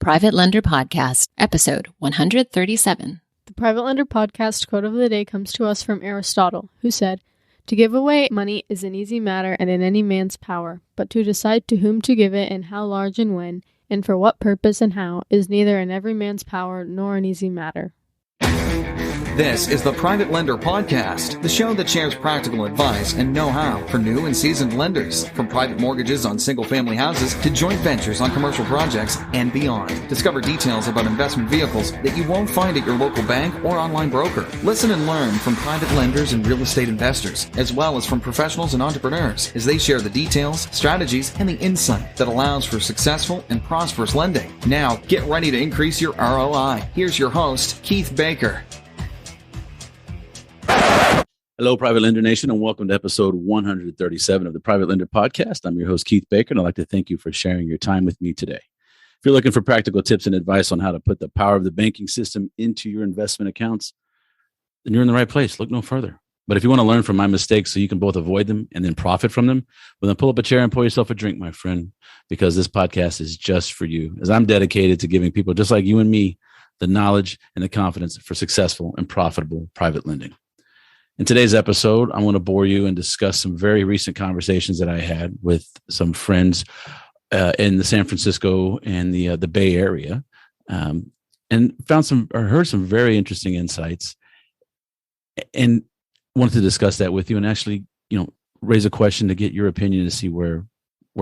Private Lender Podcast, episode 137. The Private Lender Podcast quote of the day comes to us from Aristotle, who said, "To give away money is an easy matter and in any man's power, but to decide to whom to give it and how large and when, and for what purpose and how, is neither in every man's power nor an easy matter." This is the Private Lender Podcast, the show that shares practical advice and know-how for new and seasoned lenders, from private mortgages on single-family houses to joint ventures on commercial projects and beyond. Discover details about investment vehicles that you won't find at your local bank or online broker. Listen and learn from private lenders and real estate investors, as well as from professionals and entrepreneurs, as they share the details, strategies, and the insight that allows for successful and prosperous lending. Now, get ready to increase your ROI. Here's your host, Keith Baker. Hello, Private Lender Nation, and welcome to episode 137 of the Private Lender Podcast. I'm your host, Keith Baker, and I'd like to thank you for sharing your time with me today. If you're looking for practical tips and advice on how to put the power of the banking system into your investment accounts, then you're in the right place. Look no further. But if you want to learn from my mistakes so you can both avoid them and then profit from them, well, then pull up a chair and pour yourself a drink, my friend, because this podcast is just for you, as I'm dedicated to giving people just like you and me the knowledge and the confidence for successful and profitable private lending. In today's episode, I want to bore you and discuss some very recent conversations that I had with some friends in the San Francisco and the Bay Area, and heard some very interesting insights, and wanted to discuss that with you and actually, raise a question to get your opinion to see where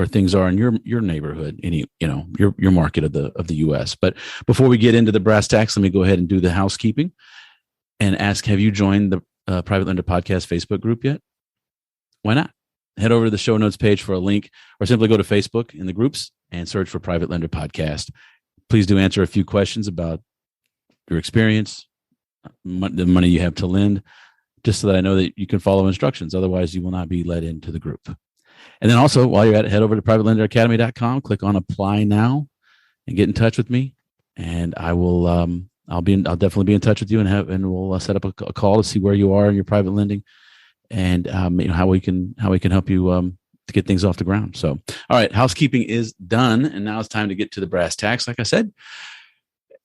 things are in your neighborhood, your market of the U.S. But before we get into the brass tacks, let me go ahead and do the housekeeping and ask: have you joined the Private Lender Podcast Facebook group yet? Why not? Head over to the show notes page for a link, or simply go to Facebook in the groups and search for Private Lender Podcast. Please do answer a few questions about your experience, the money you have to lend, just so that I know that you can follow instructions. Otherwise, you will not be let into the group. And then also, while you're at it, head over to privatelenderacademy.com, click on Apply Now, and get in touch with me. And I will I'll definitely be in touch with you, and we'll set up a call to see where you are in your private lending, and how we can help you to get things off the ground. So, all right, housekeeping is done, and now it's time to get to the brass tacks. Like I said,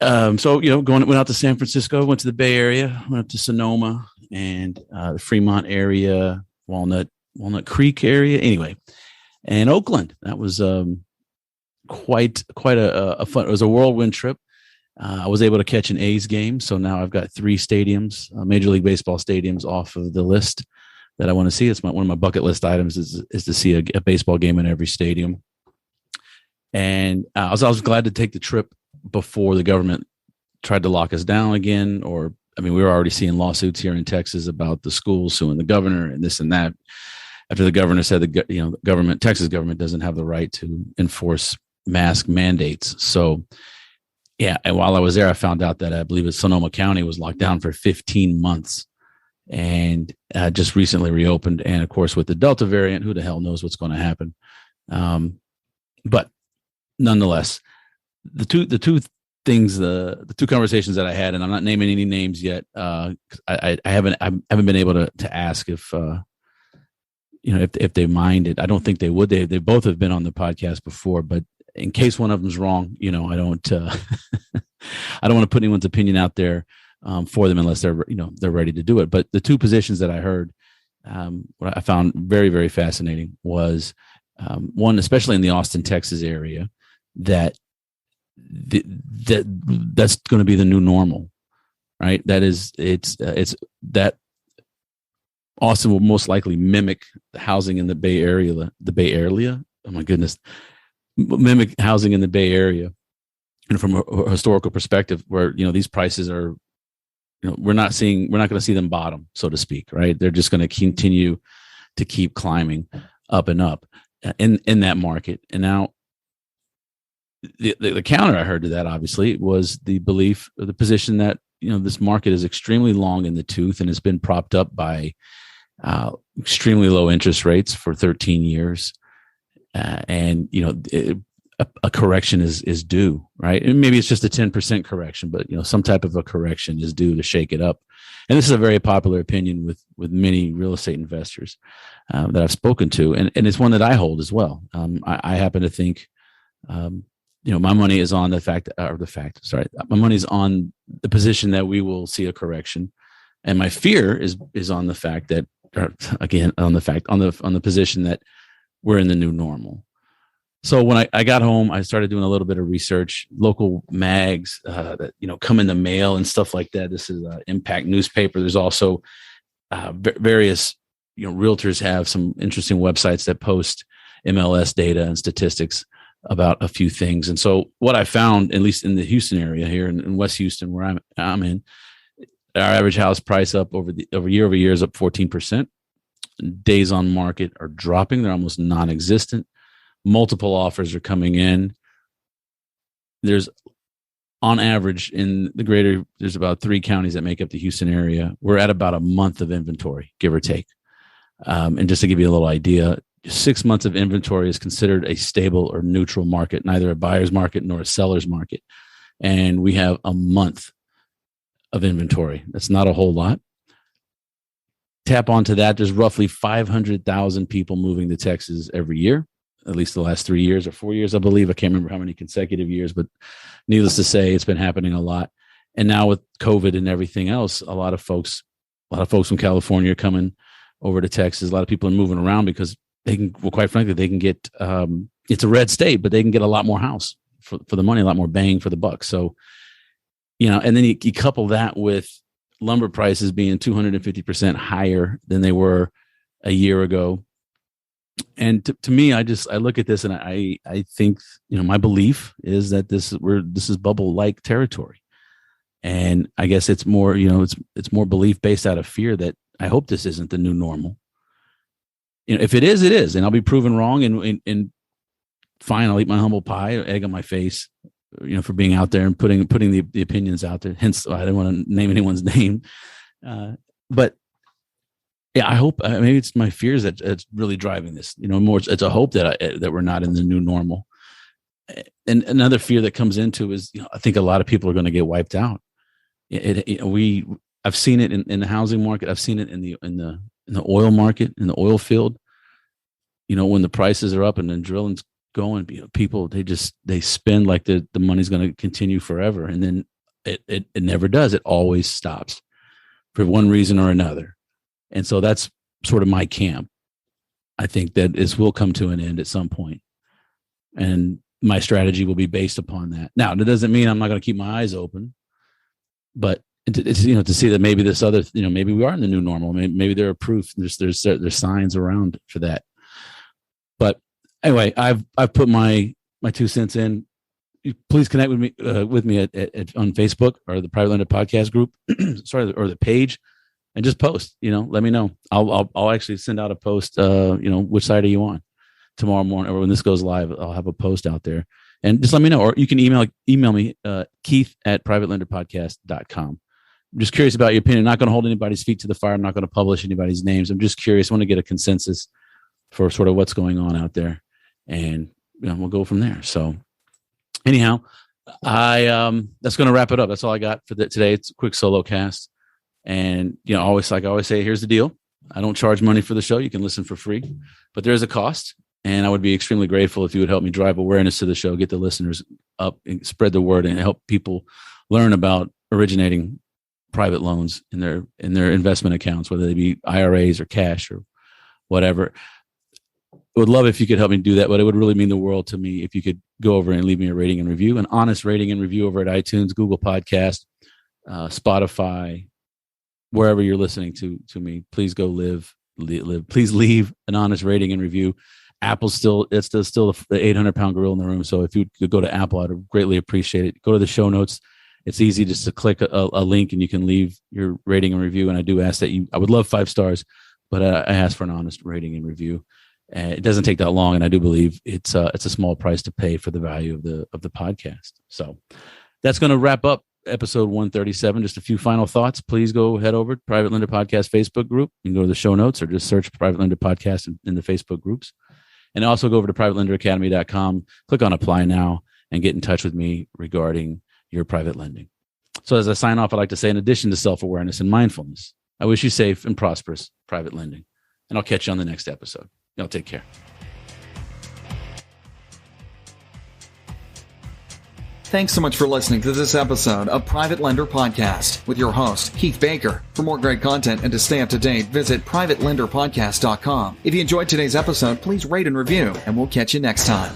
went out to San Francisco, went to the Bay Area, went up to Sonoma and the Fremont area, Walnut Creek area, anyway, and Oakland. That was quite a fun. It was a whirlwind trip. I was able to catch an A's game, so now I've got 3 stadiums, Major League Baseball stadiums, off of the list that I want to see. It's one of my bucket list items is to see a baseball game in every stadium. And I was glad to take the trip before the government tried to lock us down again. We were already seeing lawsuits here in Texas about the schools suing the governor and this and that. After the governor said Texas government doesn't have the right to enforce mask mandates, so. Yeah, and while I was there, I found out that I believe Sonoma County was locked down for 15 months and just recently reopened. And of course, with the Delta variant, who the hell knows what's going to happen? But nonetheless, the two conversations that I had, and I'm not naming any names yet. I haven't been able to ask if they minded. I don't think they would. They both have been on the podcast before, but in case one of them's wrong, I don't I don't want to put anyone's opinion out there for them unless they're ready to do it. But the 2 positions that I heard, what I found very, very fascinating was one, especially in the Austin, Texas area, that's going to be the new normal, right? That is, it's that Austin will most likely mimic the housing in the Bay Area. Oh my goodness. Mimic housing in the Bay Area, and from a historical perspective, where these prices are, we're not going to see them bottom, so to speak, right? They're just going to continue to keep climbing up and up in that market. And now, the counter I heard to that, obviously, was the belief, or the position that this market is extremely long in the tooth and has been propped up by extremely low interest rates for 13 years. And a correction is due, right? And maybe it's just a 10% correction, but some type of a correction is due to shake it up. And this is a very popular opinion with many real estate investors that I've spoken to, and it's one that I hold as well. I happen to think my money is on my money's on the position that we will see a correction. And my fear is on the fact that, on the position that we're in the new normal. So when I got home, I started doing a little bit of research, local mags that come in the mail and stuff like that. This is Impact newspaper. There's also various realtors have some interesting websites that post MLS data and statistics about a few things. And so what I found, at least in the Houston area here in West Houston, where I'm in, our average house price up over year over year is up 14%. Days on market are dropping. They're almost non-existent. Multiple offers are coming in. There's, on average, in the greater, there's about 3 counties that make up the Houston area. We're at about a month of inventory, give or take. And just to give you a little idea, 6 months of inventory is considered a stable or neutral market, neither a buyer's market nor a seller's market. And we have a month of inventory. That's not a whole lot. Tap onto that. There's roughly 500,000 people moving to Texas every year, at least the last 3 years or 4 years, I believe. I can't remember how many consecutive years, but needless to say, it's been happening a lot. And now with COVID and everything else, a lot of folks from California are coming over to Texas. A lot of people are moving around because they can, well, quite frankly, they can get, it's a red state, but they can get a lot more house for the money, a lot more bang for the buck. So, and then you couple that with lumber prices being 250% higher than they were a year ago. And to me, I look at this and I think, my belief is that this is bubble-like territory. And I guess it's more, it's more belief based out of fear that I hope this isn't the new normal. If it is, it is. And I'll be proven wrong and fine. I'll eat my humble pie, egg on my face, for being out there and putting the opinions out there. Hence, I didn't want to name anyone's name. But yeah, I hope maybe it's my fears that it's really driving this, more. It's a hope that we're not in the new normal. And another fear that comes into is, I think a lot of people are going to get wiped out. I've seen it in the housing market. I've seen it in the oil market, in the oil field. When the prices are up and then drilling's going, people, they spend like the money's going to continue forever. And then it never does. It always stops for one reason or another. And so that's sort of my camp. I think that this will come to an end at some point. And my strategy will be based upon that. Now, that doesn't mean I'm not going to keep my eyes open, but it's, to see that maybe this other, maybe we are in the new normal. Maybe there are proof. There's signs around for that. But anyway, I've put my 2 cents in. Please connect with me on Facebook or the Private Lender Podcast group, or the page, and just post. Let me know. I'll actually send out a post. Which side are you on tomorrow morning, or when this goes live? I'll have a post out there, and just let me know. Or you can email me Keith@privatelenderpodcast.com. I'm just curious about your opinion. I'm not going to hold anybody's feet to the fire. I'm not going to publish anybody's names. I'm just curious. I want to get a consensus for sort of what's going on out there, and we'll go from there. So anyhow, that's going to wrap it up. That's all I got for today. It's a quick solo cast. And, always, like I always say, here's the deal. I don't charge money for the show. You can listen for free, but there is a cost. And I would be extremely grateful if you would help me drive awareness to the show, get the listeners up, and spread the word, and help people learn about originating private loans in their investment accounts, whether they be IRAs or cash or whatever. I would love if you could help me do that, but it would really mean the world to me if you could go over and leave me a rating and review, an honest rating and review over at iTunes, Google Podcast, Spotify, wherever you're listening to me. Please go live. Please leave an honest rating and review. Apple's still the 800-pound gorilla in the room. So if you could go to Apple, I'd greatly appreciate it. Go to the show notes. It's easy just to click a link and you can leave your rating and review. And I do ask that I would love 5 stars, but I ask for an honest rating and review. It doesn't take that long, and I do believe it's a small price to pay for the value of the podcast. So that's going to wrap up episode 137. Just a few final thoughts. Please go head over to Private Lender Podcast Facebook group. You can go to the show notes or just search Private Lender Podcast in the Facebook groups. And also go over to privatelenderacademy.com, click on Apply Now, and get in touch with me regarding your private lending. So as I sign off, I'd like to say, in addition to self-awareness and mindfulness, I wish you safe and prosperous private lending. And I'll catch you on the next episode. Y'all take care. Thanks so much for listening to this episode of Private Lender Podcast with your host, Keith Baker. For more great content and to stay up to date, visit privatelenderpodcast.com. If you enjoyed today's episode, please rate and review, and we'll catch you next time.